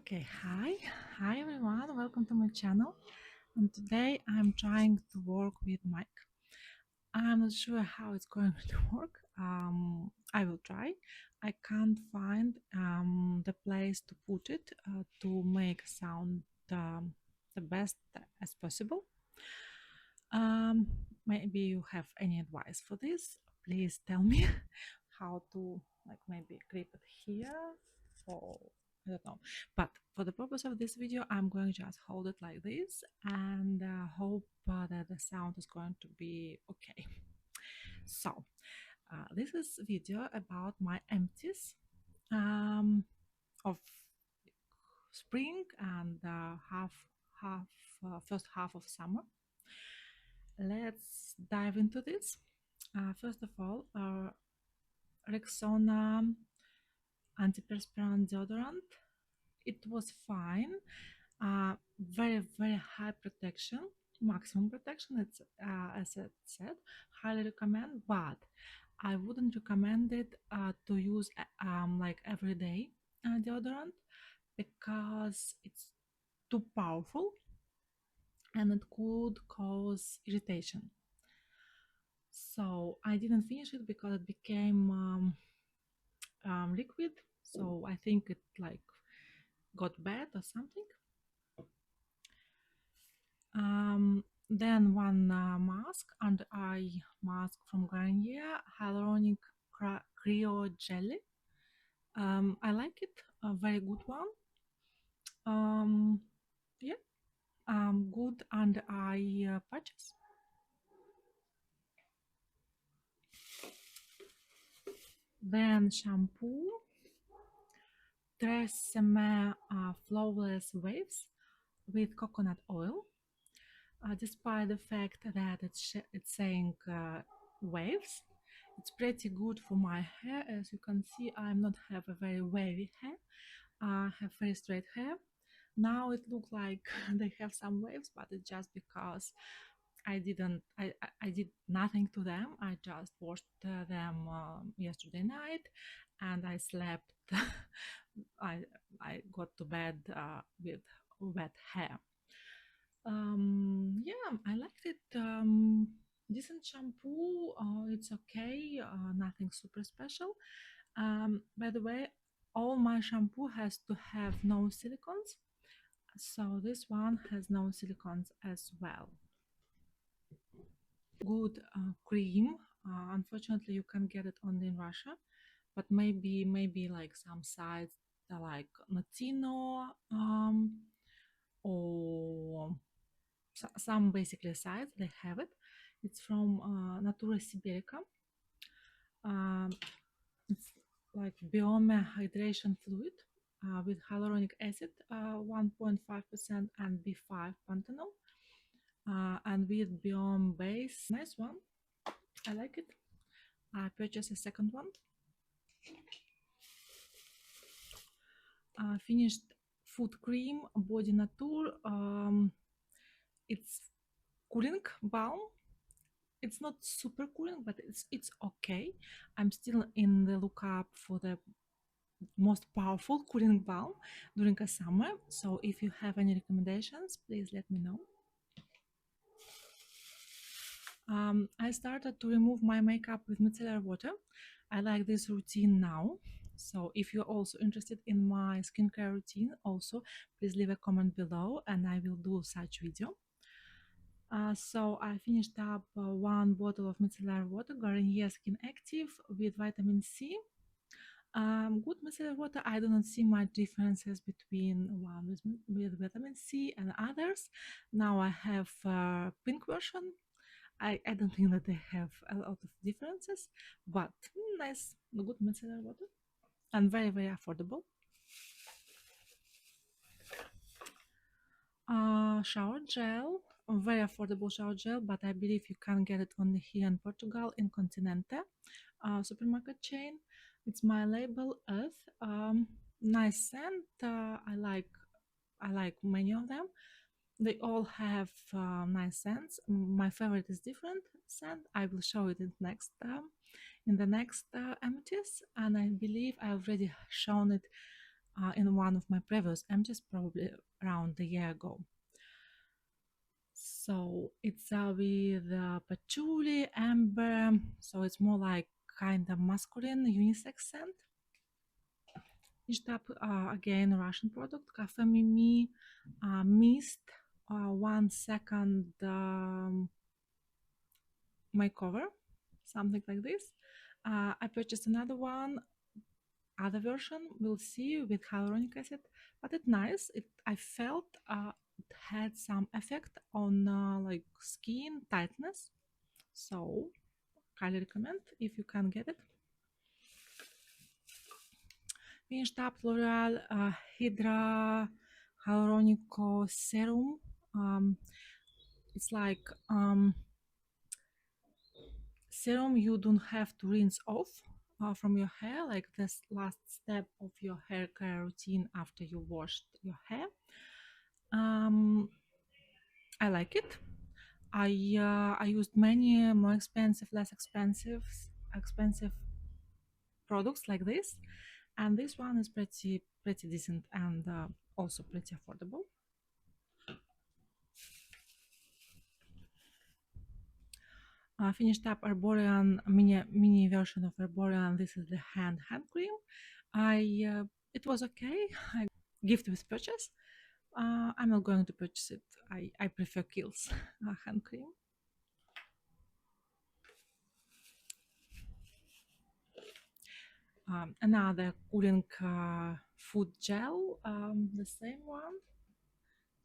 Okay, hi everyone, welcome to my channel. And today I'm trying to work with mic. I'm not sure how it's going to work. I will try. I can't find the place to put it to make sound the best as possible. Um, Maybe you have any advice for this? Please tell me how to maybe clip it here or I don't know. But for the purpose of this video, I'm going to just hold it like this and hope that the sound is going to be okay. So this is a video about my empties of spring and first half of summer. Let's dive into this. First of all, Rexona antiperspirant deodorant. It was fine. Very high protection, maximum protection. It's as I said, highly recommend, but I wouldn't recommend it to use like everyday deodorant because it's too powerful and it could cause irritation. So I didn't finish it because it became liquid. So I think it got bad or something. Then one mask, under eye mask from Garnier, hyaluronic cryo jelly. I like it, a very good one. Yeah, good under eye patches. Then shampoo, Tresemme Flawless Waves with coconut oil. Despite the fact that it's saying waves, it's pretty good for my hair. As you can see, I'm not have a very wavy hair. I have very straight hair. Now it looks like they have some waves, but it's just because I did nothing to them. I just washed them yesterday night, and I slept. I I got to bed with wet hair. Yeah, I liked it. Decent shampoo. It's okay. Nothing super special. By the way, all my shampoo has to have no silicones. So this one has no silicones as well. Good cream. Unfortunately, you can get it only in Russia, but maybe like some sites like Notino or some basically sites they have it. It's from Natura Siberica. It's like Biome hydration fluid with hyaluronic acid 1.5% and B5 panthenol and with Biome base. Nice one. I like it. I purchased a second one. Finished foot cream Body Nature. It's cooling balm. It's not super cooling, but it's okay. I'm still in the lookup for the most powerful cooling balm during a summer. So if you have any recommendations, please let me know. I started to remove my makeup with micellar water. I like this routine now. So if you're also interested in my skincare routine, also please leave a comment below and I will do such video. So I finished up one bottle of micellar water, Garnier Skin Active with vitamin C. Good micellar water. I do not see much differences between one with vitamin C and others. Now I have pink version. I don't think that they have a lot of differences, but nice, good micellar water and very affordable. Shower gel, a very affordable shower gel, but I believe you can get it only here in Portugal in Continente supermarket chain. It's my label Earth. Nice scent. I like many of them. They all have nice scents. My favorite is different scent. I will show it in the next empties, and I believe I already shown it in one of my previous empties, probably around a year ago. So it's with patchouli, amber, so it's more like kind of masculine unisex scent. Next up, again, Russian product, Cafe Mimi Mist 1 second makeover, something like this. I purchased another one, other version, we'll see, with hyaluronic acid, but it's nice. I felt it had some effect on like skin tightness, so highly recommend if you can get it. Finished up L'Oreal Hydra Hyaluronico Serum. It's like serum you don't have to rinse off from your hair, like this last step of your hair care routine after you washed your hair. I like it. I used many more expensive, less expensive products like this, and this one is pretty decent and also pretty affordable. Finished up Arborian mini version of Arborian. This is the hand cream. It was okay. I gift with purchase. I'm not going to purchase it. I prefer Kiehl's hand cream. Another cooling food gel, the same one.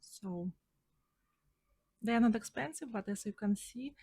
So they are not expensive, but as you can see,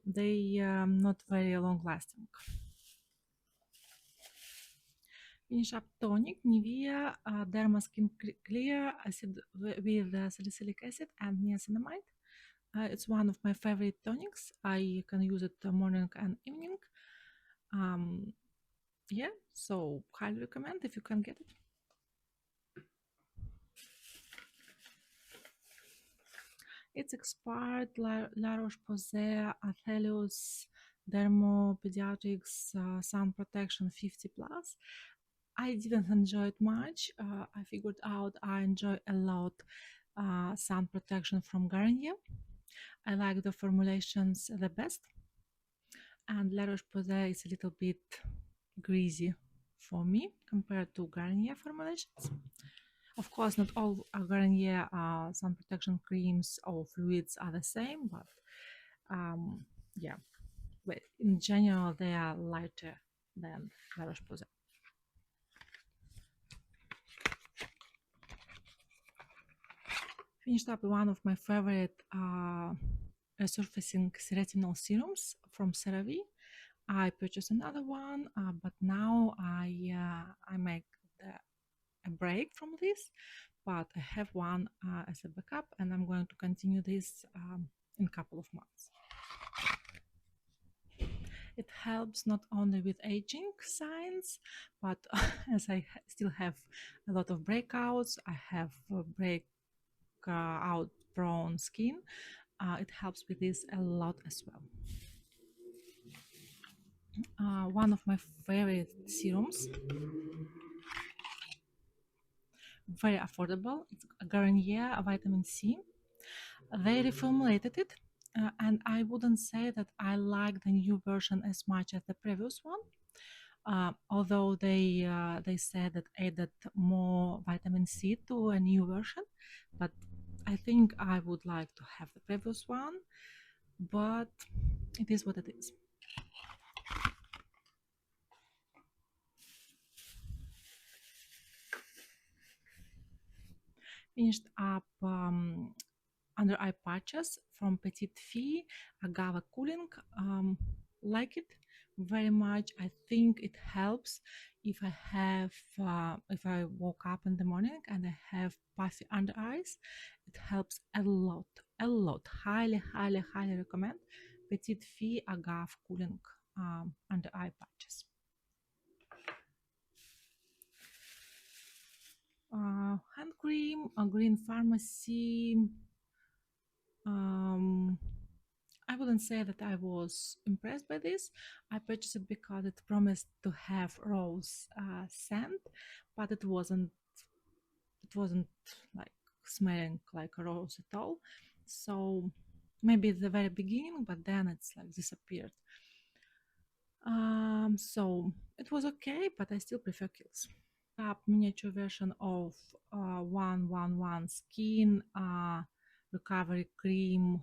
they not very long lasting. Finish up tonic, Nivea Derma Skin Clear acid with salicylic acid and niacinamide. It's one of my favorite tonics. I can use it morning and evening. Yeah, so highly recommend if you can get it. It's expired La Roche-Posay Athelios Dermo Pediatrics Sun Protection 50 plus. I didn't enjoy it much. I figured out I enjoy a lot sun protection from Garnier. I like the formulations the best, and La Roche-Posay is a little bit greasy for me compared to Garnier formulations. Of course, not all Garnier sun protection creams or fluids are the same, but yeah, but in general, they are lighter than La Roche-Posay. Finished up one of my favorite resurfacing retinol serums from CeraVe. I purchased another one, but now I make a break from this, but I have one as a backup, and I'm going to continue this in a couple of months. It helps not only with aging signs, but as I still have a lot of breakouts, I have breakout prone skin, it helps with this a lot as well. One of my favorite serums, very affordable, it's Garnier Vitamin C. They reformulated it, and I wouldn't say that I like the new version as much as the previous one. Although they said that added more vitamin C to a new version, but I think I would like to have the previous one, but it is what it is. Finished up under eye patches from Petite Fille Agave Cooling. Like it very much. I think it helps if I woke up in the morning and I have puffy under eyes. It helps a lot. Highly recommend Petite Fille Agave Cooling under eye patches. Hand cream, Green Pharmacy I wouldn't say that I was impressed by this. I purchased it because it promised to have rose scent, but it wasn't like smelling like a rose at all. So maybe at the very beginning, but then it's like disappeared. So it was okay, but I still prefer Kills. Miniature version of 111 Skin Recovery Cream.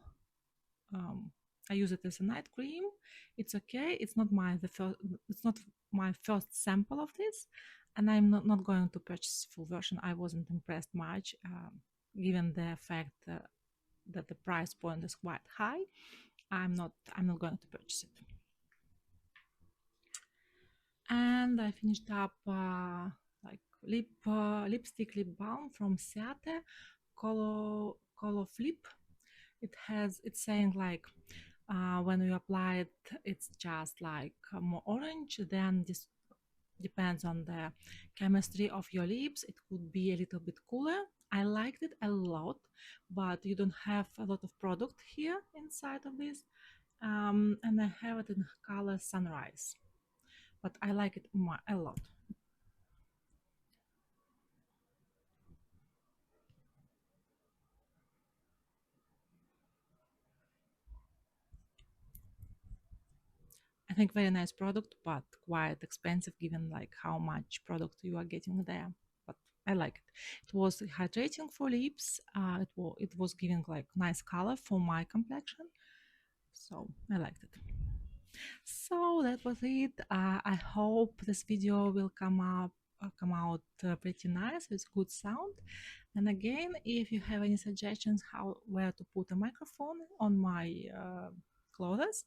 Um, I use it as a night cream. It's okay. It's not my first sample of this, and I'm not going to purchase full version. I wasn't impressed much, given the fact that the price point is quite high. I'm not going to purchase it. And I finished up like lipstick lip balm from Ciate, Color Flip. It's saying like when you apply it, it's just like more orange. Then this depends on the chemistry of your lips. It could be a little bit cooler. I liked it a lot, but you don't have a lot of product here inside of this. And I have it in color Sunrise, but I like it a lot. I think very nice product, but quite expensive given like how much product you are getting there. But I like it. It was hydrating for lips. It was giving like nice color for my complexion, so I liked it. So that was it. I hope this video will come out pretty nice with good sound. And again, if you have any suggestions how where to put a microphone on my clothes,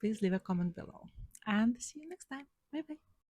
please leave a comment below. And see you next time. Bye bye.